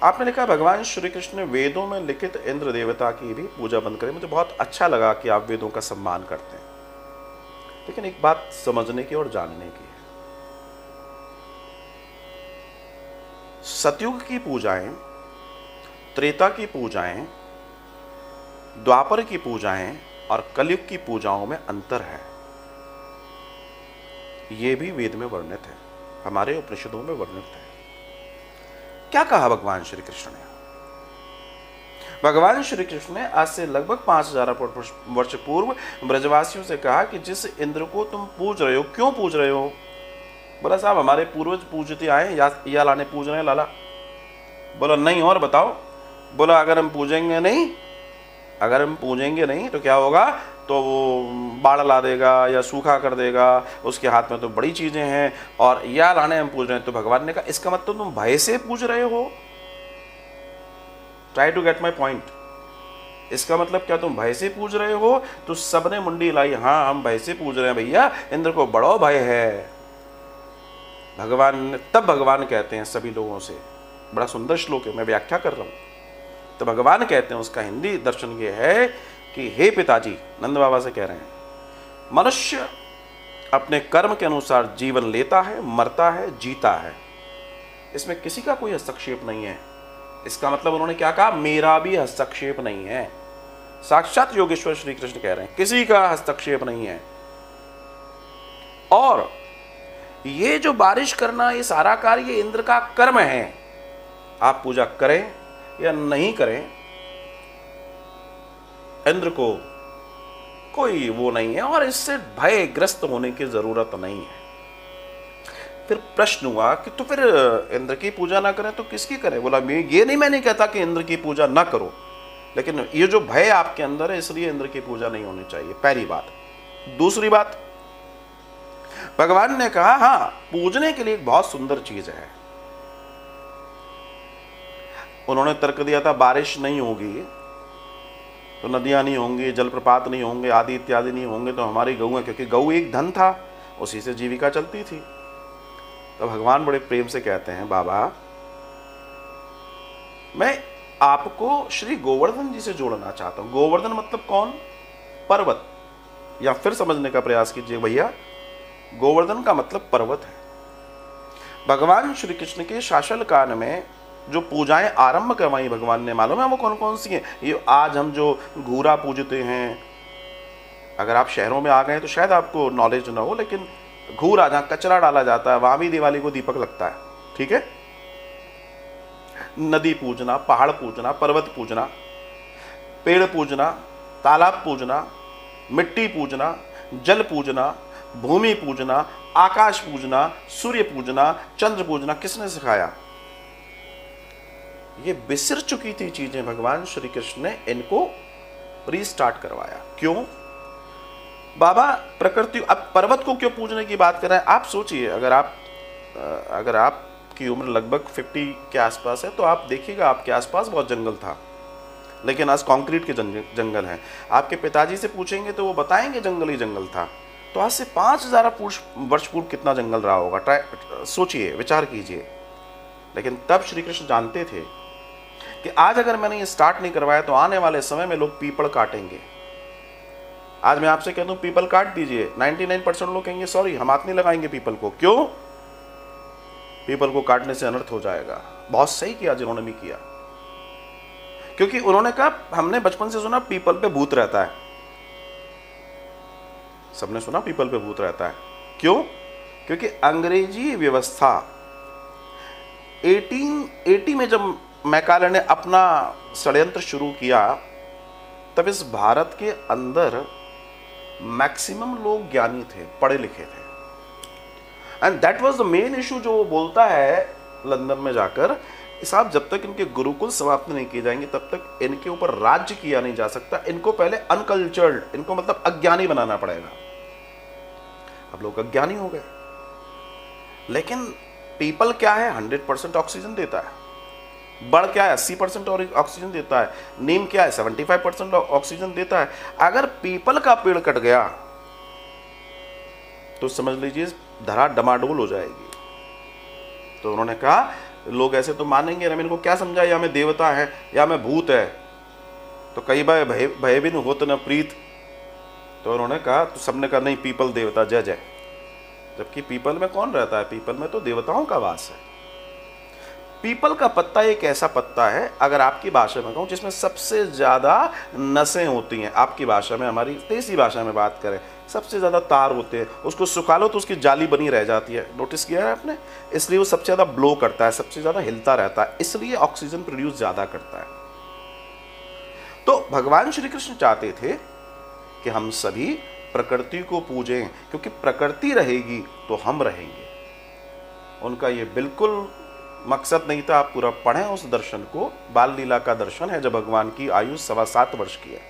आपने लिखा भगवान श्री कृष्ण ने वेदों में लिखित इंद्र देवता की भी पूजा बंद करें। मुझे बहुत अच्छा लगा कि आप वेदों का सम्मान करते हैं, लेकिन एक बात समझने की और जानने की है। सतयुग की पूजाएं, त्रेता की पूजाएं, द्वापर की पूजाएं और कलयुग की पूजाओं में अंतर है। यह भी वेद में वर्णित है, हमारे उपनिषदों में वर्णित है। क्या कहा भगवान श्री कृष्ण ने? भगवान श्री कृष्ण ने आज से लगभग 5000 वर्ष पूर्व ब्रजवासियों से कहा कि जिस इंद्र को तुम पूज रहे हो, क्यों पूज रहे हो? बोला साहब हमारे पूर्वज पूजते आए, या लाने पूज रहे हैं लाला। बोला नहीं, और बताओ। बोला अगर हम पूजेंगे नहीं तो क्या होगा? तो वो बाढ़ ला देगा या सूखा कर देगा, उसके हाथ में तो बड़ी चीजें हैं, और या लाने हम पूज रहे हैं। तो भगवान ने कहा इसका मतलब तुम भय से पूज रहे हो? Try to get my point. इसका मतलब क्या तुम भय से पूज रहे हो? तो सबने मुंडी लाई, हाँ हम भय से पूज रहे हैं भैया, इंद्र को बड़ा भय है। तब भगवान कहते हैं सभी लोगों से, बड़ा सुंदर श्लोक है, मैं व्याख्या कर रहा हूं। तो भगवान कहते हैं, उसका हिंदी दर्शन ये है कि हे पिताजी, नंद बाबा से कह रहे हैं, मनुष्य अपने कर्म के अनुसार जीवन लेता है, मरता है, जीता है, इसमें किसी का कोई हस्तक्षेप नहीं है। इसका मतलब उन्होंने क्या कहा? मेरा भी हस्तक्षेप नहीं है। साक्षात योगेश्वर श्री कृष्ण कह रहे हैं किसी का हस्तक्षेप नहीं है। और ये जो बारिश करना, ये सारा कार्य, ये इंद्र का कर्म है। आप पूजा करें या नहीं करें, इंद्र को कोई वो नहीं है, और इससे भयग्रस्त होने की जरूरत नहीं है। फिर प्रश्न हुआ कि तो फिर इंद्र की पूजा ना करें तो किसकी करें? बोला मैं नहीं कहता कि इंद्र की पूजा ना करो, लेकिन ये जो भय आपके अंदर है इसलिए इंद्र की पूजा नहीं होनी चाहिए, पहली बात। दूसरी बात, भगवान ने कहा हाँ पूजने के लिए एक बहुत सुंदर चीज है। उन्होंने तर्क दिया था बारिश नहीं होगी तो नदियां नहीं होंगी, जलप्रपात नहीं होंगे, आदि इत्यादि नहीं होंगे, तो हमारी गऊ है, क्योंकि गऊ एक धन था, उसी से जीविका चलती थी। तो भगवान बड़े प्रेम से कहते हैं, बाबा मैं आपको श्री गोवर्धन जी से जोड़ना चाहता हूं। गोवर्धन मतलब कौन? पर्वत। या फिर समझने का प्रयास कीजिए भैया, गोवर्धन का मतलब पर्वत है। भगवान श्री कृष्ण के शासन काल में जो पूजाएं आरंभ करवाई भगवान ने, मालूम है वो कौन कौन सी हैं? ये आज हम जो घूरा पूजते हैं, अगर आप शहरों में आ गए तो शायद आपको नॉलेज ना हो, लेकिन घूरा जहां कचरा डाला जाता है वहां भी दिवाली को दीपक लगता है, ठीक है? नदी पूजना, पहाड़ पूजना, पर्वत पूजना, पेड़ पूजना, तालाब पूजना, मिट्टी पूजना, जल पूजना, भूमि पूजना, आकाश पूजना, सूर्य पूजना, चंद्र पूजना, किसने सिखाया? ये बिसर चुकी थी चीजें, भगवान श्री कृष्ण ने इनको रीस्टार्ट करवाया। क्यों? बाबा प्रकृति, अब पर्वत को क्यों पूजने की बात कर रहे हैं? आप सोचिए, अगर आपकी उम्र लगभग 50 के आसपास है तो आप देखिएगा आपके आसपास बहुत जंगल था, लेकिन आज कंक्रीट के जंगल हैं। आपके पिताजी से पूछेंगे तो वो बताएंगे जंगल ही जंगल था। तो आज से 5000 वर्ष पूर्व कितना जंगल रहा होगा? सोचिए, विचार कीजिए। लेकिन तब श्री कृष्ण जानते थे कि आज अगर मैंने ये स्टार्ट नहीं करवाया तो आने वाले समय में लोग पीपल काटेंगे। आज मैं आपसे कह दूं पीपल काट दीजिए, 99% लोग कहेंगे सॉरी हम हाथ नहीं लगाएंगे पीपल को। क्यों? पीपल को काटने से अनर्थ हो जाएगा। बहुत सही किया जिन्होंने भी किया, क्योंकि उन्होंने कहा हमने बचपन से सुना पीपल पे भूत रहता है, सबने सुना पीपल पे भूत रहता है। क्यों? क्योंकि अंग्रेजी व्यवस्था 1880 में जब मैकाले ने अपना षड्यंत्र शुरू किया, तब इस भारत के अंदर मैक्सिमम लोग ज्ञानी थे, पढ़े लिखे थे, and that was the main issue. जो वो बोलता है लंदन में जाकर, साहब जब तक इनके गुरुकुल समाप्त नहीं किए जाएंगे तब तक इनके ऊपर राज्य किया नहीं जा सकता। इनको पहले अनकल्चर्ड, इनको मतलब अज्ञानी बनाना पड़ेगा। अब लोग अज्ञानी हो गए। लेकिन पीपल क्या है? 100% ऑक्सीजन देता है। बड़ क्या है? 80% ऑक्सीजन देता है। नीम क्या है? 75% ऑक्सीजन देता है। अगर पीपल का पेड़ कट गया तो समझ लीजिए धरा डमाडोल हो जाएगी। तो उन्होंने कहा लोग ऐसे तो मानेंगे ना, इनको क्या समझा, या मैं देवता है या मैं भूत है, तो कई बार भय बिन होत न प्रीत। तो उन्होंने कहा, तो सबने कहा नहीं पीपल देवता जय जय। जबकि पीपल में कौन रहता है, पीपल में तो देवताओं का वास है। पीपल का पत्ता एक ऐसा पत्ता है, अगर आपकी भाषा में कहूँ, जिसमें सबसे ज़्यादा नसें होती हैं। आपकी भाषा में, हमारी देसी भाषा में बात करें, सबसे ज़्यादा तार होते हैं। उसको सुखा लो तो उसकी जाली बनी रह जाती है, नोटिस किया है आपने? इसलिए वो सबसे ज़्यादा ब्लो करता है, सबसे ज़्यादा हिलता रहता है, इसलिए ऑक्सीजन प्रोड्यूस ज़्यादा करता है। तो भगवान श्री कृष्ण चाहते थे कि हम सभी प्रकृति को पूजें, क्योंकि प्रकृति रहेगी तो हम रहेंगे। उनका ये बिल्कुल मकसद नहीं था। आप पूरा पढ़ें उस दर्शन को, बाल लीला का दर्शन है जब भगवान की आयु 7.25 वर्ष की है।